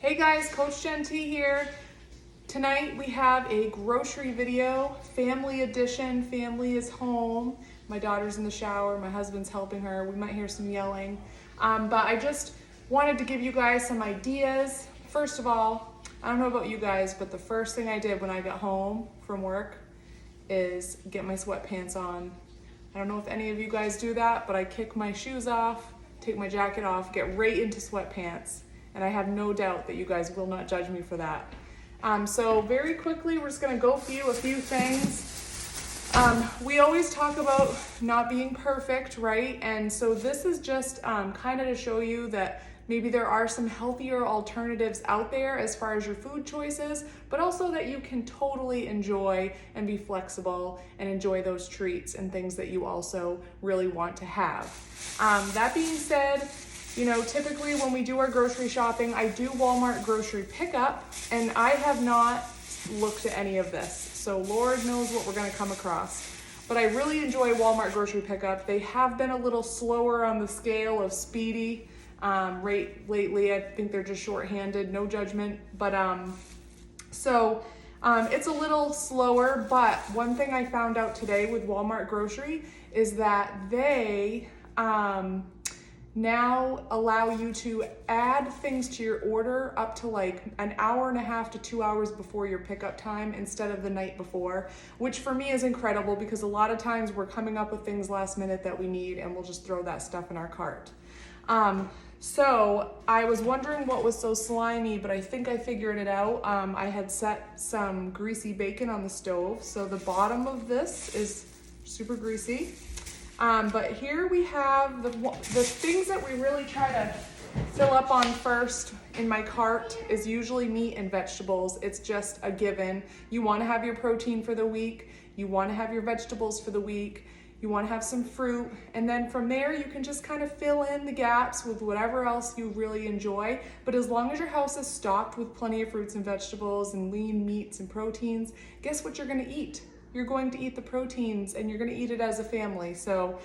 Hey guys, Coach Jen T here. Tonight we have a grocery video, family edition. Family is home. My daughter's in the shower, my husband's helping her. We might hear some yelling. But I just wanted to give you guys some ideas. First of all, I don't know about you guys, but the first thing I did when I got home from work is get my sweatpants on. I don't know if any of you guys do that, but I kick my shoes off, take my jacket off, get right into sweatpants. And I have no doubt that you guys will not judge me for that. So very quickly, we're just gonna go through a few things. We always talk about not being perfect, right? And so this is just kind of to show you that maybe there are some healthier alternatives out there as far as your food choices, but also that you can totally enjoy and be flexible and enjoy those treats and things that you also really want to have. That being said, you know, typically when we do our grocery shopping, I do Walmart grocery pickup, and I have not looked at any of this. So Lord knows what we're gonna come across. But I really enjoy Walmart grocery pickup. They have been a little slower on the scale of speedy rate lately. I think they're just shorthanded, no judgment. But it's a little slower, but one thing I found out today with Walmart grocery is that they now allow you to add things to your order up to like an hour and a half to 2 hours before your pickup time instead of the night before, which for me is incredible because a lot of times we're coming up with things last minute that we need and we'll just throw that stuff in our cart. So I was wondering what was so slimy, but I think I figured it out. I had set some greasy bacon on the stove, so the bottom of this is super greasy. But here we have the things that we really try to fill up on first in my cart is usually meat and vegetables. It's just a given. You want to have your protein for the week. You want to have your vegetables for the week. You want to have some fruit. And then from there, you can just kind of fill in the gaps with whatever else you really enjoy. But as long as your house is stocked with plenty of fruits and vegetables and lean meats and proteins, guess what you're going to eat? You're going to eat the proteins and you're going to eat it as a family. So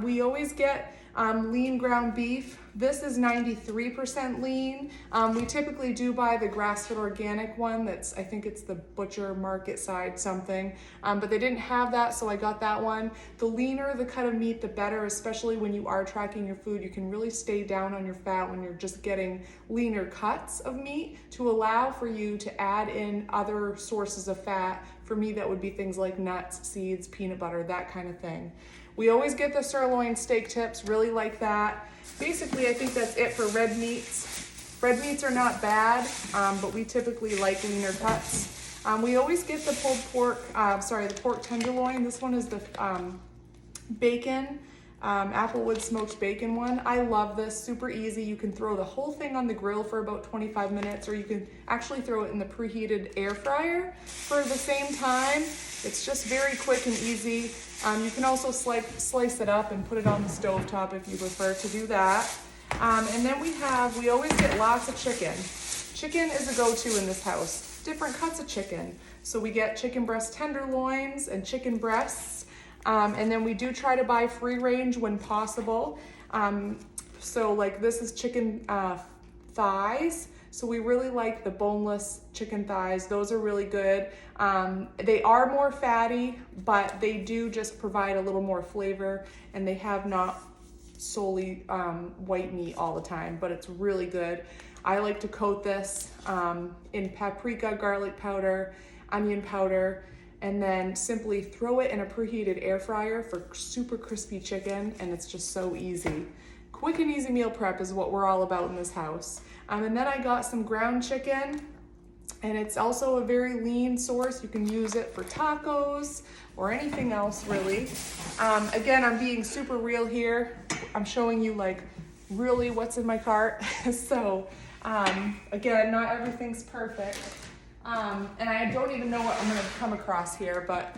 we always get lean ground beef. This is 93% lean. We typically do buy the grass-fed organic one. I think it's the butcher market side something, but they didn't have that, so I got that one. The leaner the cut of meat, the better, especially when you are tracking your food. You can really stay down on your fat when you're just getting leaner cuts of meat to allow for you to add in other sources of fat. For me, that would be things like nuts, seeds, peanut butter, that kind of thing. We always get the sirloin steak tips, really like that. Basically, I think that's it for red meats. Red meats are not bad, but we typically like leaner cuts. We always get the pulled pork, the pork tenderloin. This one is the bacon, Applewood smoked bacon one. I love this, super easy. You can throw the whole thing on the grill for about 25 minutes, or you can actually throw it in the preheated air fryer for the same time. It's just very quick and easy. You can also slice it up and put it on the stovetop if you prefer to do that. And then we always get lots of chicken. Chicken is a go-to in this house. Different cuts of chicken. So we get chicken breast tenderloins and chicken breasts. And then we do try to buy free range when possible. So like this is chicken thighs. So we really like the boneless chicken thighs. Those are really good. They are more fatty, but they do just provide a little more flavor, and they have not solely white meat all the time, but it's really good. I like to coat this in paprika, garlic powder, onion powder, and then simply throw it in a preheated air fryer for super crispy chicken, and it's just so easy. Quick and easy meal prep is what we're all about in this house. And then I got some ground chicken, and it's also a very lean source. You can use it for tacos or anything else really. Again, I'm being super real here. I'm showing you like really what's in my cart. So again, not everything's perfect. And I don't even know what I'm gonna come across here, but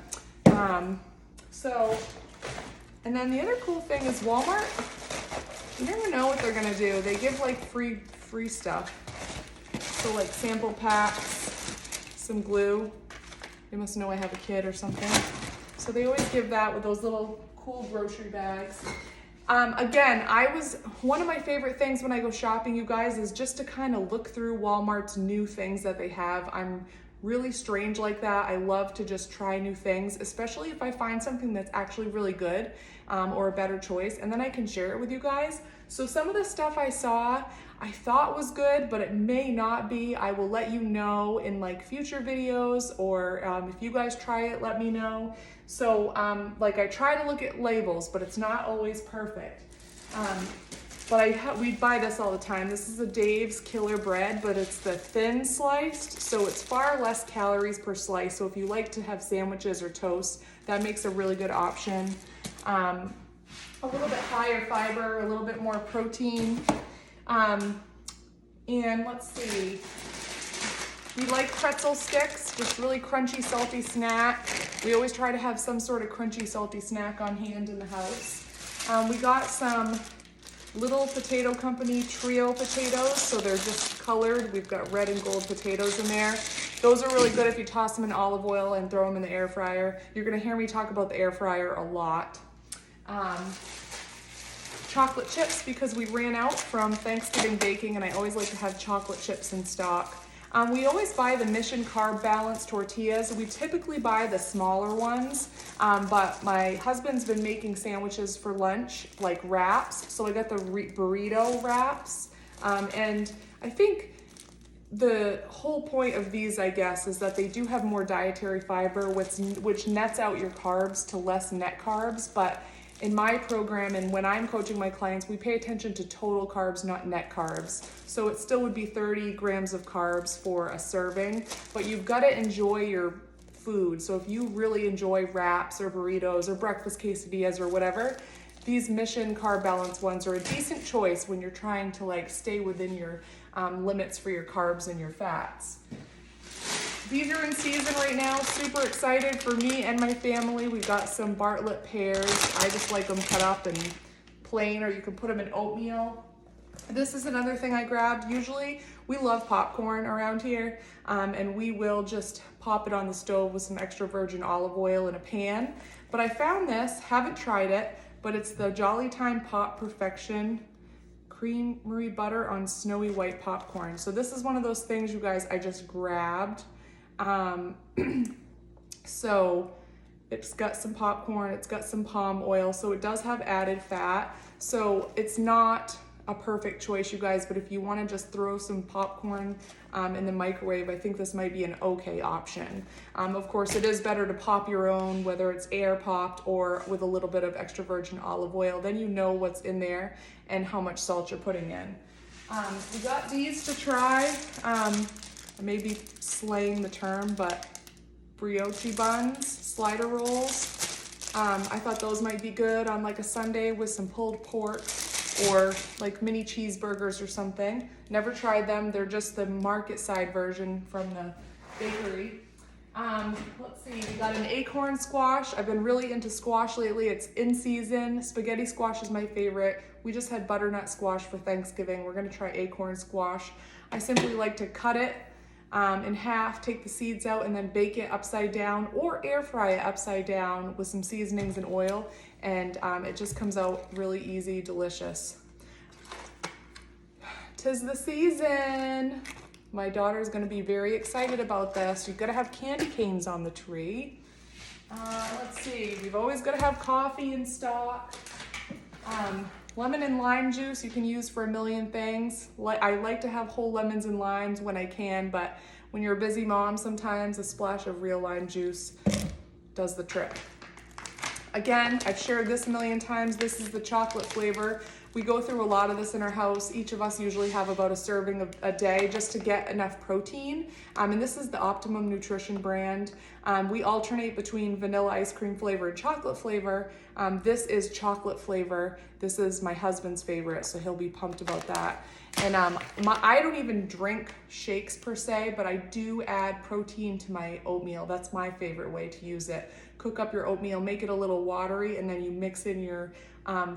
and then the other cool thing is Walmart, you never know what they're gonna do. They give like free stuff. So like sample packs, some glue. They must know I have a kid or something. So they always give that with those little cool grocery bags. Again, one of my favorite things when I go shopping, you guys, is just to kind of look through Walmart's new things that they have. I'm really strange like that. I love to just try new things, especially if I find something that's actually really good, or a better choice, and then I can share it with you guys. So some of the stuff I saw, I thought was good, but it may not be. I will let you know in like future videos, or if you guys try it, let me know. So like I try to look at labels, but it's not always perfect. But we buy this all the time. This is a Dave's Killer Bread, but it's the thin sliced, so it's far less calories per slice. So if you like to have sandwiches or toast, that makes a really good option. A little bit higher fiber, a little bit more protein. And let's see, we like pretzel sticks, just really crunchy, salty snack. We always try to have some sort of crunchy, salty snack on hand in the house. We got some Little Potato Company trio potatoes, so they're just colored. We've got red and gold potatoes in there. Those are really good if you toss them in olive oil and throw them in the air fryer. You're gonna hear me talk about the air fryer a lot. Chocolate chips, because we ran out from Thanksgiving baking, and I always like to have chocolate chips in stock. We always buy the Mission Carb Balance tortillas. We typically buy the smaller ones, but my husband's been making sandwiches for lunch, like wraps, so I got the burrito wraps. And I think the whole point of these, I guess, is that they do have more dietary fiber, which nets out your carbs to less net carbs, but in my program and when I'm coaching my clients, we pay attention to total carbs, not net carbs. So it still would be 30 grams of carbs for a serving, but you've got to enjoy your food. So if you really enjoy wraps or burritos or breakfast quesadillas or whatever, these Mission Carb Balance ones are a decent choice when you're trying to like stay within your limits for your carbs and your fats. These are in season right now. Super excited for me and my family. We got some Bartlett pears. I just like them cut up and plain, or you can put them in oatmeal. This is another thing I grabbed. Usually we love popcorn around here, and we will just pop it on the stove with some extra virgin olive oil in a pan. But I found this, haven't tried it, but it's the Jolly Time Pop Perfection Creamery Butter on Snowy White Popcorn. So this is one of those things, you guys, I just grabbed. So it's got some popcorn, it's got some palm oil, so it does have added fat. So it's not a perfect choice, you guys, but if you want to just throw some popcorn in the microwave, I think this might be an okay option. Of course, it is better to pop your own, whether it's air popped or with a little bit of extra virgin olive oil. Then you know what's in there and how much salt you're putting in. We got these to try. Maybe slaying the term, but brioche buns, slider rolls. I thought those might be good on like a Sunday with some pulled pork or like mini cheeseburgers or something. Never tried them. They're just the market side version from the bakery. Let's see, we got an acorn squash. I've been really into squash lately. It's in season. Spaghetti squash is my favorite. We just had butternut squash for Thanksgiving. We're gonna try acorn squash. I simply like to cut it in half, take the seeds out, and then bake it upside down or air fry it upside down with some seasonings and oil, and it just comes out really easy, delicious. 'Tis the season. My daughter's gonna be very excited about this. You've gotta have candy canes on the tree. Let's see, we've always gotta have coffee in stock. Lemon and lime juice you can use for a million things. I like to have whole lemons and limes when I can, but when you're a busy mom, sometimes a splash of real lime juice does the trick. Again, I've shared this a million times. This is the chocolate flavor. We go through a lot of this in our house. Each of us usually have about a serving a day just to get enough protein. And this is the Optimum Nutrition brand. We alternate between vanilla ice cream flavor and chocolate flavor. This is chocolate flavor. This is my husband's favorite, so he'll be pumped about that. And I don't even drink shakes per se, but I do add protein to my oatmeal. That's my favorite way to use it. Cook up your oatmeal, make it a little watery, and then you mix in your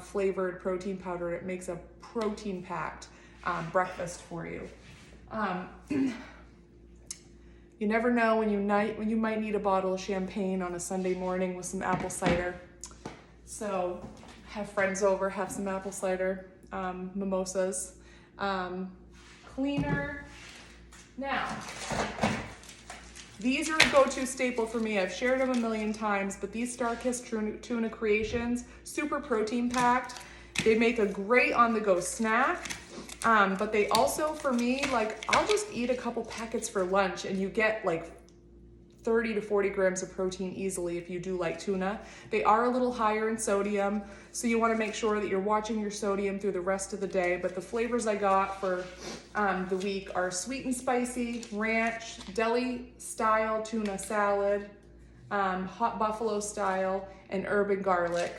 flavored protein powder. It makes a protein-packed breakfast for you. You never know when you might need a bottle of champagne on a Sunday morning with some apple cider. So have friends over, have some apple cider, mimosas. Cleaner. Now, these are a go-to staple for me. I've shared them a million times, but these StarKist Tuna Creations, super protein packed. They make a great on-the-go snack, but they also, for me, like, I'll just eat a couple packets for lunch and you get like 30 to 40 grams of protein easily if you do like tuna. They are a little higher in sodium, so you want to make sure that you're watching your sodium through the rest of the day. But the flavors I got for the week are sweet and spicy, ranch, deli style tuna salad, hot buffalo style, and herb and garlic.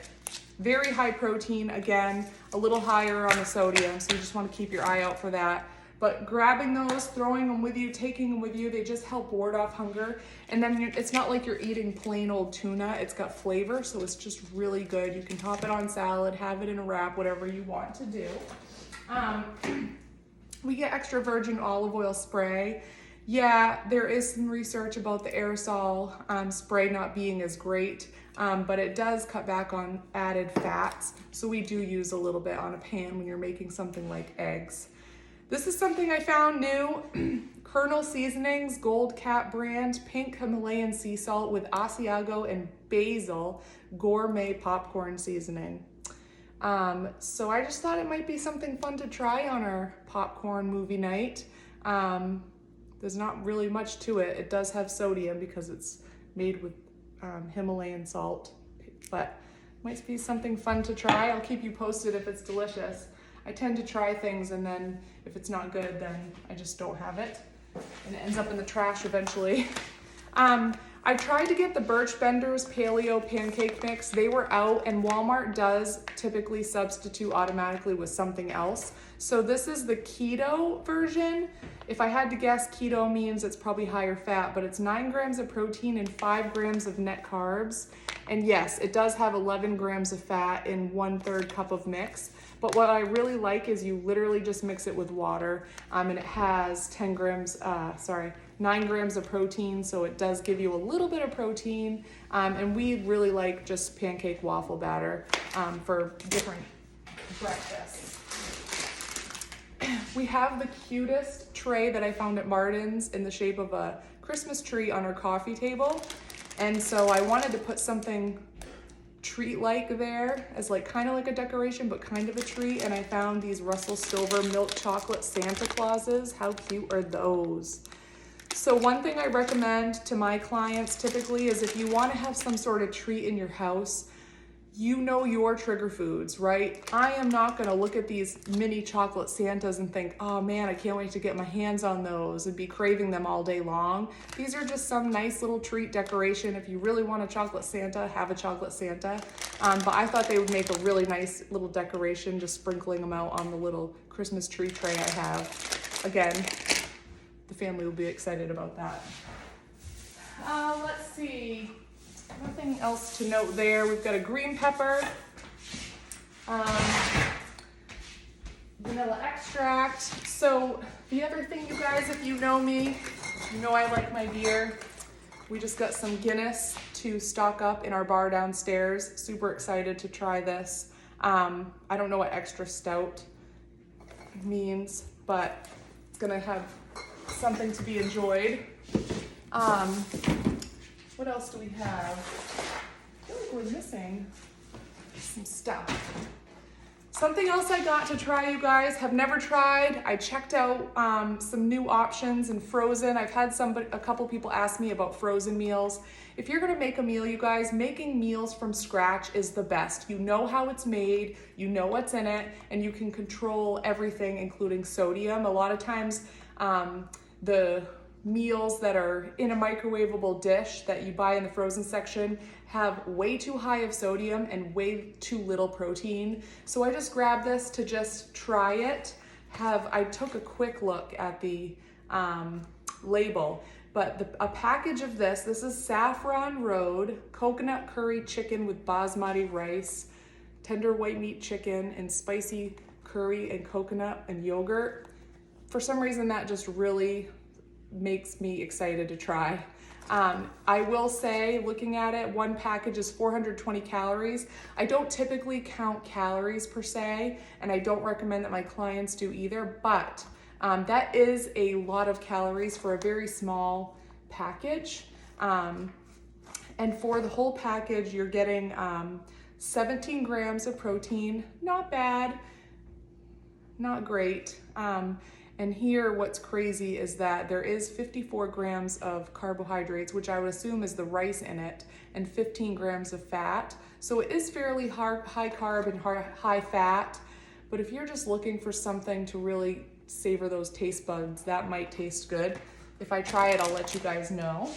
Very high protein, again, a little higher on the sodium, so you just want to keep your eye out for that. But grabbing those, throwing them with you, taking them with you, they just help ward off hunger. And then it's not like you're eating plain old tuna. It's got flavor, so it's just really good. You can top it on salad, have it in a wrap, whatever you want to do. We get extra virgin olive oil spray. Yeah, there is some research about the aerosol spray not being as great, but it does cut back on added fats. So we do use a little bit on a pan when you're making something like eggs. This is something I found new. Colonel Seasonings Gold Cap brand pink Himalayan sea salt with Asiago and basil gourmet popcorn seasoning. So I just thought it might be something fun to try on our popcorn movie night. There's not really much to it. It does have sodium because it's made with Himalayan salt, but might be something fun to try. I'll keep you posted if it's delicious. I tend to try things and then if it's not good, then I just don't have it and it ends up in the trash eventually. I tried to get the Birch Benders Paleo Pancake Mix. They were out, and Walmart does typically substitute automatically with something else. So this is the keto version. If I had to guess, keto means it's probably higher fat, but it's 9 grams of protein and 5 grams of net carbs. And yes, it does have 11 grams of fat in 1/3 cup of mix. But what I really like is you literally just mix it with water, and it has 9 grams of protein, so it does give you a little bit of protein. And we really like just pancake waffle batter for different breakfasts. We have the cutest tray that I found at Martin's in the shape of a Christmas tree on our coffee table. And so I wanted to put something treat-like there as like kind of like a decoration, but kind of a treat. And I found these Russell Stover milk chocolate Santa Clauses. How cute are those? So one thing I recommend to my clients typically is if you want to have some sort of treat in your house, you know your trigger foods, right? I am not going to look at these mini chocolate Santas and think, oh man, I can't wait to get my hands on those and be craving them all day long. These are just some nice little treat decoration. If you really want a chocolate Santa, have a chocolate Santa. But I thought they would make a really nice little decoration, just sprinkling them out on the little Christmas tree tray I have. Again, the family will be excited about that. Let's see. Nothing else to note there. We've got a green pepper, vanilla extract. So the other thing, you guys, if you know me, you know I like my beer. We just got some Guinness to stock up in our bar downstairs. Super excited to try this. I don't know what extra stout means, but it's gonna have something to be enjoyed. What else do we have? I feel like we're missing some stuff. Something else I got to try, you guys, have never tried. I checked out some new options in frozen. I've had a couple people ask me about frozen meals. If you're gonna make a meal, you guys, making meals from scratch is the best. You know how it's made, you know what's in it, and you can control everything, including sodium. A lot of times, the meals that are in a microwavable dish that you buy in the frozen section have way too high of sodium and way too little protein. So I just grabbed this to just try it. I took a quick look at the label, but a package of this is Saffron Road coconut curry chicken with basmati rice, tender white meat chicken, and spicy curry and coconut and yogurt. For some reason that just really makes me excited to try. I will say, looking at it, one package is 420 calories. I don't typically count calories per se, and I don't recommend that my clients do either, but that is a lot of calories for a very small package. And for the whole package, you're getting 17 grams of protein. Not bad, not great. And here what's crazy is that there is 54 grams of carbohydrates, which I would assume is the rice in it, and 15 grams of fat. So it is fairly high carb and high fat, but if you're just looking for something to really savor those taste buds, that might taste good. If I try it, I'll let you guys know.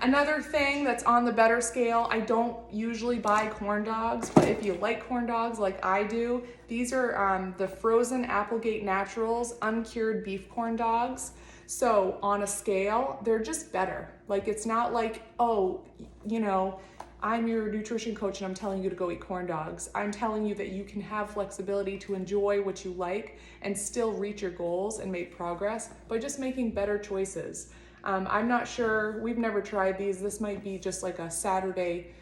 Another thing that's on the better scale, I don't usually buy corn dogs, but if you like corn dogs like I do, these are the frozen Applegate Naturals uncured beef corn dogs. So on a scale, they're just better. Like, it's not like, oh, you know, I'm your nutrition coach and I'm telling you to go eat corn dogs. I'm telling you that you can have flexibility to enjoy what you like and still reach your goals and make progress by just making better choices. I'm not sure, we've never tried these. This might be just like a Saturday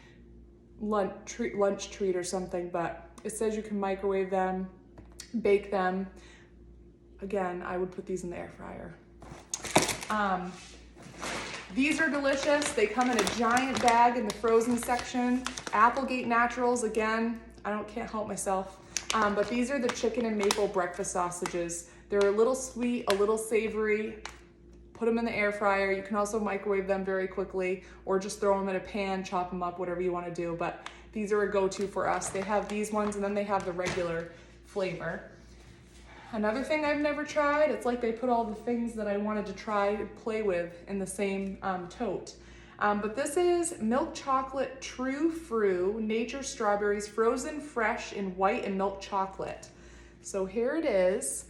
lunch treat or something, but it says you can microwave them, bake them. Again, I would put these in the air fryer. These are delicious. They come in a giant bag in the frozen section. Applegate Naturals, again, can't help myself. But these are the chicken and maple breakfast sausages. They're a little sweet, a little savory. Put them in the air fryer. You can also microwave them very quickly, or just throw them in a pan, chop them up, whatever you want to do. But these are a go-to for us. They have these ones, and then they have the regular flavor. Another thing I've never tried, it's like they put all the things that I wanted to try to play with in the same tote. But this is milk chocolate true fruit nature strawberries frozen fresh in white and milk chocolate. So here it is.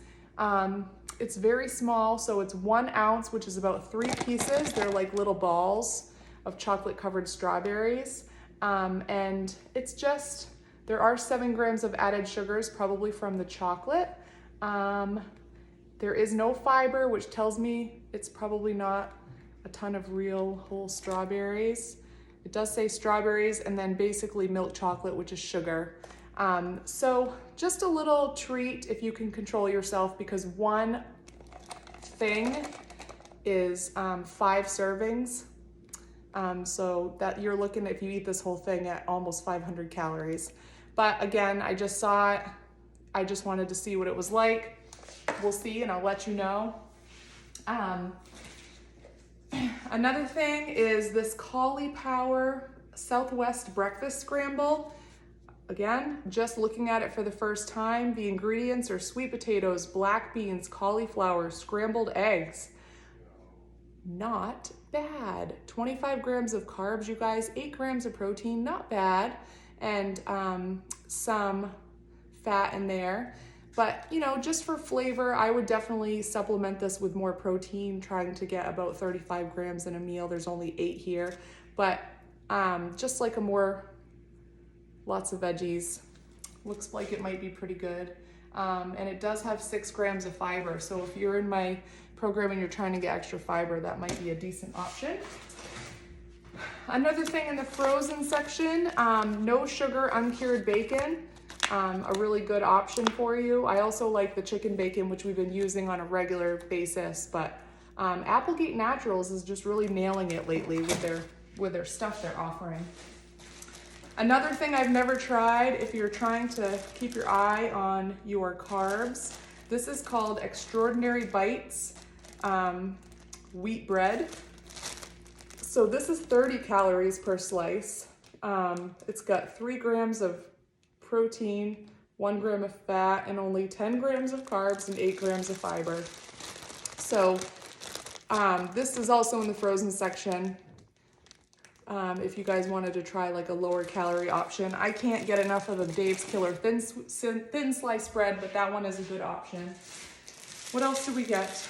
It's very small, so it's 1 ounce, which is about 3 pieces. They're like little balls of chocolate covered strawberries. And it's just, there are 7 grams of added sugars, probably from the chocolate. There is no fiber, which tells me it's probably not a ton of real whole strawberries. It does say strawberries and then basically milk chocolate, which is sugar. So just a little treat if you can control yourself, because one thing is 5 servings. So that you're looking, if you eat this whole thing, at almost 500 calories. But again, I just saw it. I just wanted to see what it was like. We'll see, and I'll let you know. Another thing is this Cauli Power Southwest Breakfast Scramble. Again, just looking at it for the first time, the ingredients are sweet potatoes, black beans, cauliflower, scrambled eggs. Not bad. 25 grams of carbs, you guys, 8 grams of protein, not bad. And some fat in there. But, you know, just for flavor, I would definitely supplement this with more protein, trying to get about 35 grams in a meal. There's only 8 here. But just like lots of veggies. Looks like it might be pretty good. And it does have 6 grams of fiber. So if you're in my program and you're trying to get extra fiber, that might be a decent option. Another thing in the frozen section, no sugar uncured bacon. A really good option for you. I also like the chicken bacon, which we've been using on a regular basis, but Applegate Naturals is just really nailing it lately with their stuff they're offering. Another thing I've never tried, if you're trying to keep your eye on your carbs, this is called Extraordinary Bites wheat bread. So this is 30 calories per slice. It's got 3 grams of protein, 1 gram of fat, and only 10 grams of carbs and 8 grams of fiber. So this is also in the frozen section. If you guys wanted to try like a lower calorie option. I can't get enough of the Dave's Killer thin slice bread, but that one is a good option. What else do we get?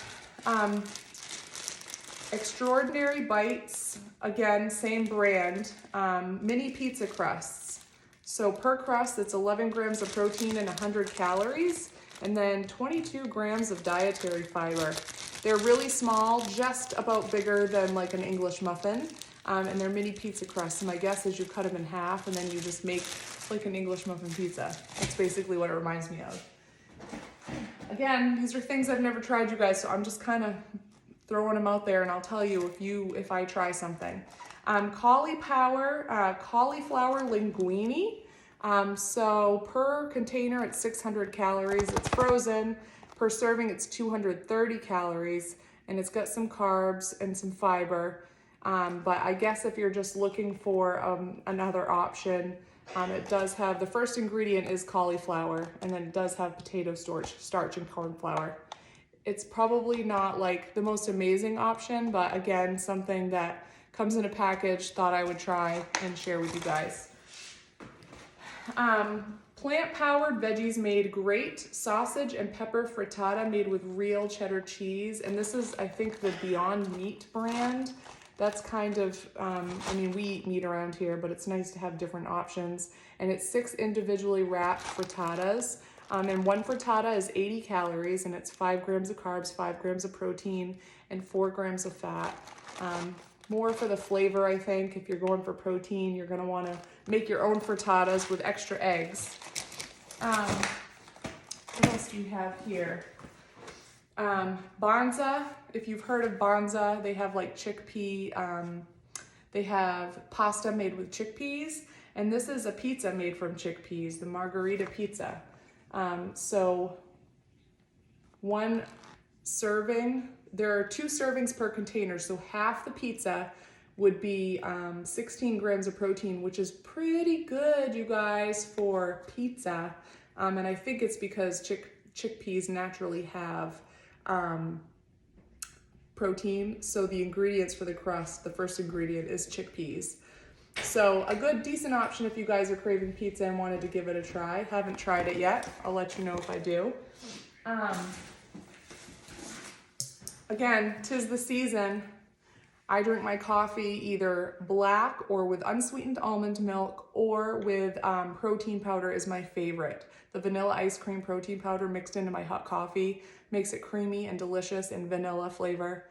Extraordinary Bites, again, same brand, mini pizza crusts. So per crust, it's 11 grams of protein and 100 calories, and then 22 grams of dietary fiber. They're really small, just about bigger than like an English muffin. And they're mini pizza crusts. And my guess is you cut them in half and then you just make like an English muffin pizza. That's basically what it reminds me of. Again, these are things I've never tried, you guys, so I'm just kind of throwing them out there, and I'll tell you if I try something. Cauliflower linguine. So per container, it's 600 calories. It's frozen. Per serving, it's 230 calories, and it's got some carbs and some fiber. But I guess if you're just looking for another option, it does have, the first ingredient is cauliflower, and then it does have potato starch and corn flour. It's probably not like the most amazing option, but again, something that comes in a package, thought I would try and share with you guys. Plant-powered veggies made great sausage and pepper frittata made with real cheddar cheese. And this is, I think, the Beyond Meat brand. That's kind of, I mean, we eat meat around here, but it's nice to have different options. And it's 6 individually wrapped frittatas. And one frittata is 80 calories, and it's 5 grams of carbs, 5 grams of protein, and 4 grams of fat. More for the flavor, I think. If you're going for protein, you're gonna wanna make your own frittatas with extra eggs. What else do you have here? Banza, if you've heard of Banza, they have like chickpea, they have pasta made with chickpeas, and this is a pizza made from chickpeas, the margarita pizza. So one serving, there are 2 servings per container, so half the pizza would be 16 grams of protein, which is pretty good, you guys, for pizza. And I think it's because chickpeas naturally have protein, so the ingredients for the crust, the first ingredient is chickpeas. So a good, decent option if you guys are craving pizza and wanted to give it a try. Haven't tried it yet. I'll let you know if I do. Again, 'tis the season. I drink my coffee either black or with unsweetened almond milk, or with protein powder is my favorite. The vanilla ice cream protein powder mixed into my hot coffee makes it creamy and delicious in vanilla flavor.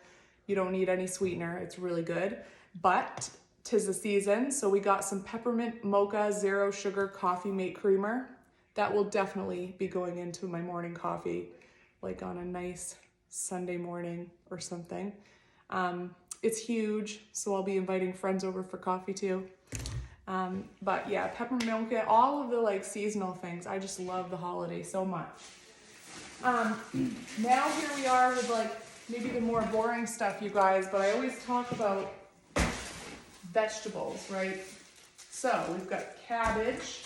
You don't need any sweetener. It's really good. But 'tis the season, so we got some peppermint mocha zero sugar coffee mate creamer. That will definitely be going into my morning coffee, like on a nice Sunday morning or something. It's huge, so I'll be inviting friends over for coffee too. But yeah, peppermint mocha, all of the like seasonal things. I just love the holiday so much. Now here we are with like maybe the more boring stuff, you guys, but I always talk about vegetables, right? So we've got cabbage.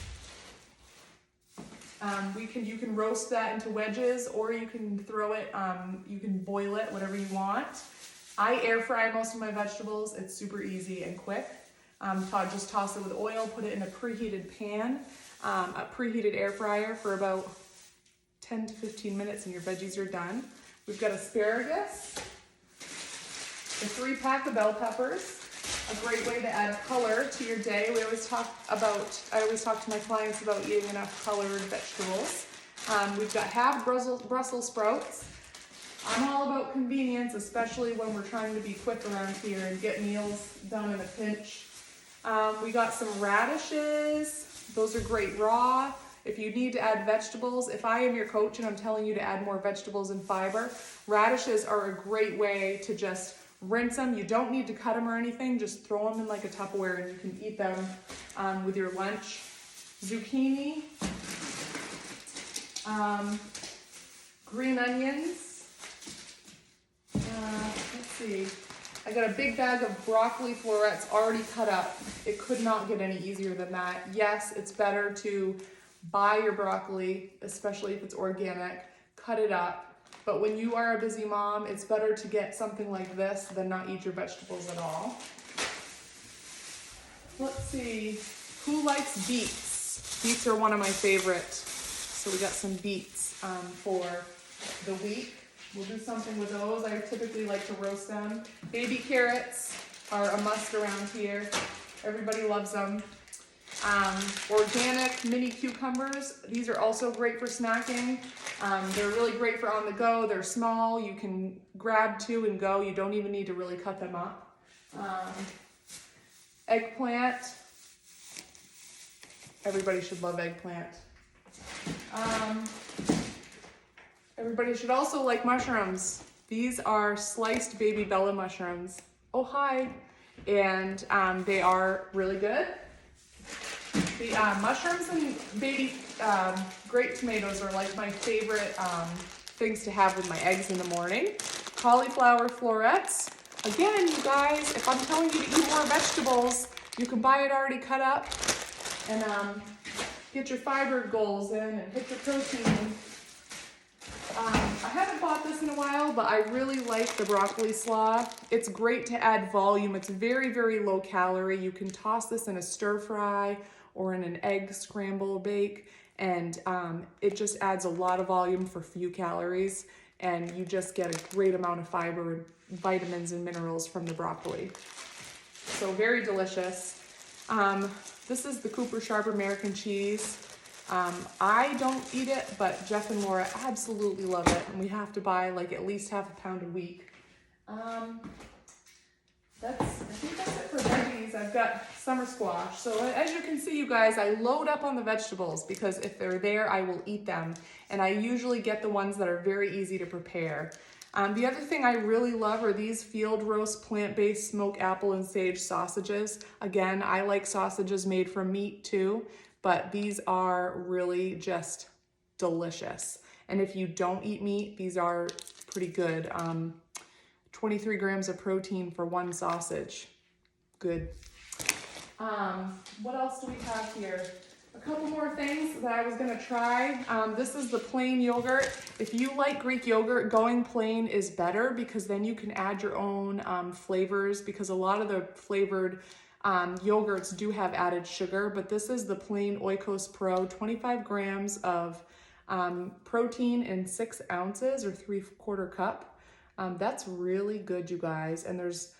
You can roast that into wedges, or you can throw it, you can boil it, whatever you want. I air fry most of my vegetables. It's super easy and quick. Just toss it with oil, put it in a preheated pan, a preheated air fryer for about 10 to 15 minutes, and your veggies are done. We've got asparagus, a 3-pack of bell peppers, a great way to add color to your day. I always talk to my clients about eating enough colored vegetables. We've got half Brussels sprouts. I'm all about convenience, especially when we're trying to be quick around here and get meals done in a pinch. We got some radishes. Those are great raw. If you need to add vegetables, if I am your coach and I'm telling you to add more vegetables and fiber, radishes are a great way to just rinse them. You don't need to cut them or anything. Just throw them in like a Tupperware and you can eat them with your lunch. Zucchini, green onions. Let's see. I got a big bag of broccoli florets already cut up. It could not get any easier than that. Yes, it's better to buy your broccoli, especially if it's organic, cut it up. But when you are a busy mom, it's better to get something like this than not eat your vegetables at all. Let's see, who likes beets? Beets are one of my favorite. So we got some beets for the week. We'll do something with those. I typically like to roast them. Baby carrots are a must around here. Everybody loves them. Organic mini cucumbers. These are also great for snacking. They're really great for on the go. They're small. You can grab two and go. You don't even need to really cut them up. Eggplant. Everybody should love eggplant. Everybody should also like mushrooms. These are sliced baby Bella mushrooms. Oh, hi. And they are really good. The mushrooms and baby grape tomatoes are like my favorite things to have with my eggs in the morning. Cauliflower florets. Again, you guys, if I'm telling you to eat more vegetables, you can buy it already cut up and get your fiber goals in and hit your protein. I haven't bought this in a while, but I really like the broccoli slaw. It's great to add volume. It's very, very low calorie. You can toss this in a stir fry or in an egg scramble bake, and it just adds a lot of volume for few calories, and you just get a great amount of fiber and vitamins and minerals from the broccoli. So very delicious. This is the Cooper Sharp American cheese. I don't eat it, but Jeff and Laura absolutely love it, and we have to buy like at least half a pound a week. I think that's it for veggies. I've got summer squash. So as you can see, you guys, I load up on the vegetables because if they're there, I will eat them. And I usually get the ones that are very easy to prepare. The other thing I really love are these field roast plant-based smoked apple and sage sausages. Again, I like sausages made from meat too, but these are really just delicious. And if you don't eat meat, these are pretty good. 23 grams of protein for one sausage. Good. What else do we have here? A couple more things that I was gonna try. This is the plain yogurt. If you like Greek yogurt, going plain is better because then you can add your own flavors, because a lot of the flavored yogurts do have added sugar, but this is the plain Oikos Pro, 25 grams of protein in 6 ounces or 3/4 cup. That's really good, you guys. And there's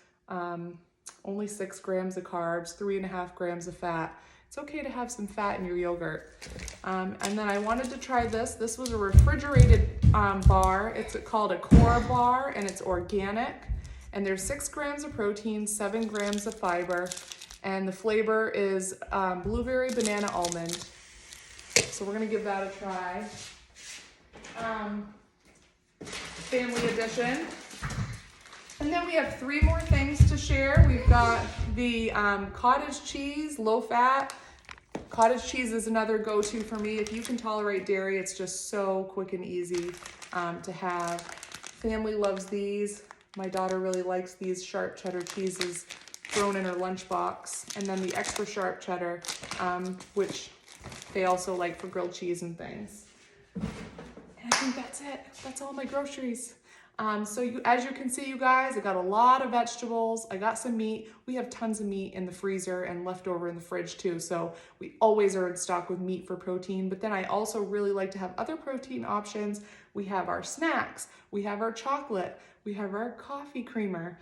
only 6 grams of carbs, 3.5 grams of fat. It's okay to have some fat in your yogurt. And then I wanted to try this. This was a refrigerated bar. It's called a Core bar, and it's organic. And there's 6 grams of protein, 7 grams of fiber, and the flavor is blueberry banana almond. So we're gonna give that a try. Family edition. And then we have 3 more things to share. We've got the cottage cheese, low fat. Cottage cheese is another go-to for me. If you can tolerate dairy, it's just so quick and easy to have. Family loves these. My daughter really likes these sharp cheddar cheeses thrown in her lunchbox. And then the extra sharp cheddar, which they also like for grilled cheese and things. And I think that's it. That's all my groceries. So as you can see, you guys, I got a lot of vegetables. I got some meat. We have tons of meat in the freezer and leftover in the fridge too. So we always are in stock with meat for protein. But then I also really like to have other protein options. We have our snacks. We have our chocolate. We have our coffee creamer.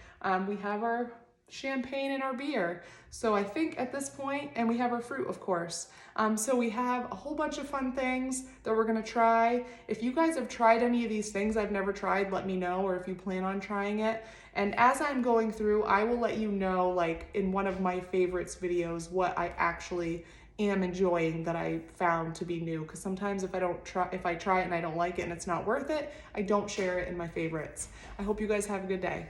We have our champagne and our beer. So I think at this point, and we have our fruit, of course. So we have a whole bunch of fun things that we're gonna try. If you guys have tried any of these things I've never tried, let me know, or if you plan on trying it. And as I'm going through, I will let you know, like in one of my favorites videos, what I actually am enjoying that I found to be new. Because sometimes if I try it and I don't like it and it's not worth it, I don't share it in my favorites. I hope you guys have a good day.